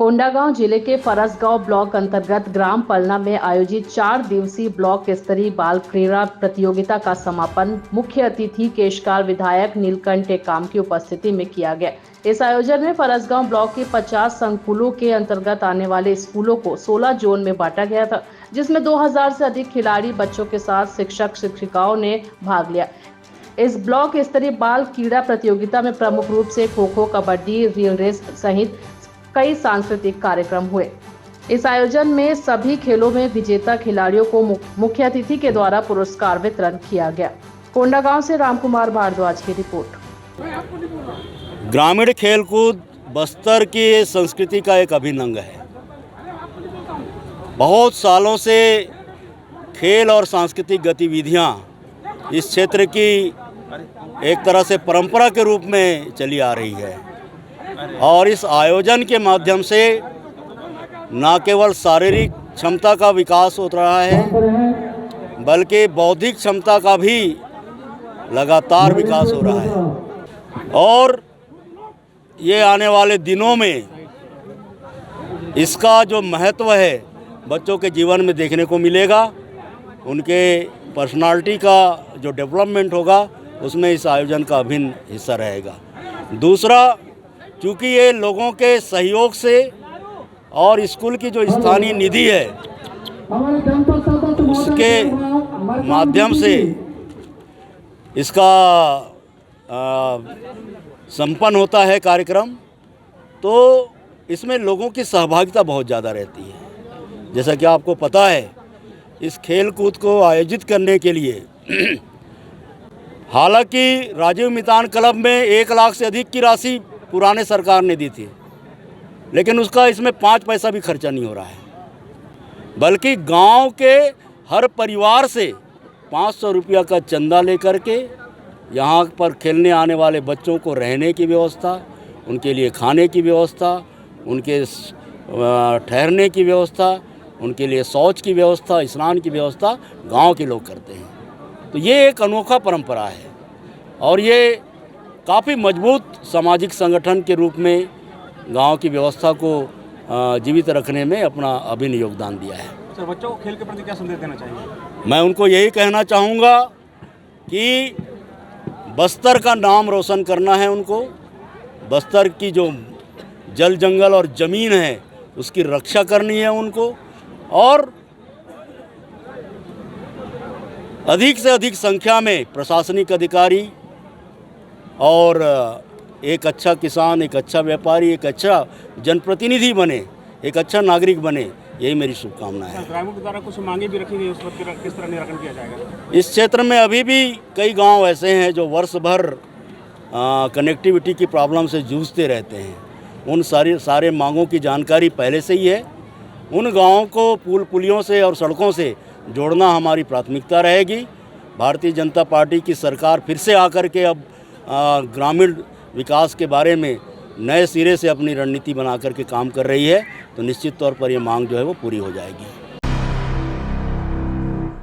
कोंडागांव जिले के फरसगांव ब्लॉक अंतर्गत ग्राम पलना में आयोजित 4 दिवसीय ब्लॉक स्तरीय बाल क्रीड़ा प्रतियोगिता का समापन मुख्य अतिथि केशकाल विधायक नीलकंठ टेकाम की उपस्थिति में किया गया। इस आयोजन में फरसगांव ब्लॉक के 50 संकुलों के अंतर्गत आने वाले स्कूलों को 16 जोन में बांटा गया था, जिसमें 2000 से अधिक खिलाड़ी बच्चों के साथ शिक्षक शिक्षिकाओं ने भाग लिया। इस ब्लॉक स्तरीय बाल क्रीड़ा प्रतियोगिता में प्रमुख रूप से खो खो, कबड्डी, रिले रेस सहित कई सांस्कृतिक कार्यक्रम हुए। इस आयोजन में सभी खेलों में विजेता खिलाड़ियों को मुख्य अतिथि के द्वारा पुरस्कार वितरण किया गया। कोंडागांव से रामकुमार भारद्वाज की रिपोर्ट। ग्रामीण खेलकूद बस्तर की संस्कृति का एक अभिन्न अंग है। बहुत सालों से खेल और सांस्कृतिक गतिविधियां इस क्षेत्र की एक तरह से परंपरा के रूप में चली आ रही है और इस आयोजन के माध्यम से न केवल शारीरिक क्षमता का विकास हो रहा है बल्कि बौद्धिक क्षमता का भी लगातार विकास हो रहा है और ये आने वाले दिनों में इसका जो महत्व है बच्चों के जीवन में देखने को मिलेगा। उनके पर्सनालिटी का जो डेवलपमेंट होगा उसमें इस आयोजन का अभिन्न हिस्सा रहेगा। दूसरा, क्योंकि ये लोगों के सहयोग से और स्कूल की जो स्थानीय निधि है उसके माध्यम से इसका संपन्न होता है कार्यक्रम, तो इसमें लोगों की सहभागिता बहुत ज़्यादा रहती है। जैसा कि आपको पता है, इस खेल कूद को आयोजित करने के लिए हालांकि राजीव मितान क्लब में 1 लाख से अधिक की राशि पुराने सरकार ने दी थी, लेकिन उसका इसमें 5 पैसा भी खर्चा नहीं हो रहा है, बल्कि गांव के हर परिवार से 500 रुपया का चंदा लेकर के यहाँ पर खेलने आने वाले बच्चों को रहने की व्यवस्था, उनके लिए खाने की व्यवस्था, उनके ठहरने की व्यवस्था, उनके लिए शौच की व्यवस्था, स्नान की व्यवस्था गांव के लोग करते हैं। तो ये एक अनोखा परंपरा है और ये काफ़ी मजबूत सामाजिक संगठन के रूप में गांव की व्यवस्था को जीवित रखने में अपना अभिन्न योगदान दिया है। सर, बच्चों को खेल के प्रति क्या संदेश देना चाहिए? मैं उनको यही कहना चाहूँगा कि बस्तर का नाम रोशन करना है उनको। बस्तर की जो जल जंगल और ज़मीन है उसकी रक्षा करनी है उनको और अधिक से अधिक संख्या में प्रशासनिक अधिकारी और एक अच्छा किसान, एक अच्छा व्यापारी, एक अच्छा जनप्रतिनिधि बने, एक अच्छा नागरिक बने, यही मेरी शुभकामना है। ग्रामीण के द्वारा कुछ मांगे भी रखी गई, उस पर किस तरह निराकरण किया जाएगा? इस क्षेत्र में अभी भी कई गांव ऐसे हैं जो वर्ष भर कनेक्टिविटी की प्रॉब्लम से जूझते रहते हैं। उन सारे मांगों की जानकारी पहले से ही है। उन गाँवों को पुल पुलियों से और सड़कों से जोड़ना हमारी प्राथमिकता रहेगी। भारतीय जनता पार्टी की सरकार फिर से आकर के अब ग्रामीण विकास के बारे में नए सिरे से अपनी रणनीति बना करके काम कर रही है, तो निश्चित तौर पर ये मांग जो है वो पूरी हो जाएगी।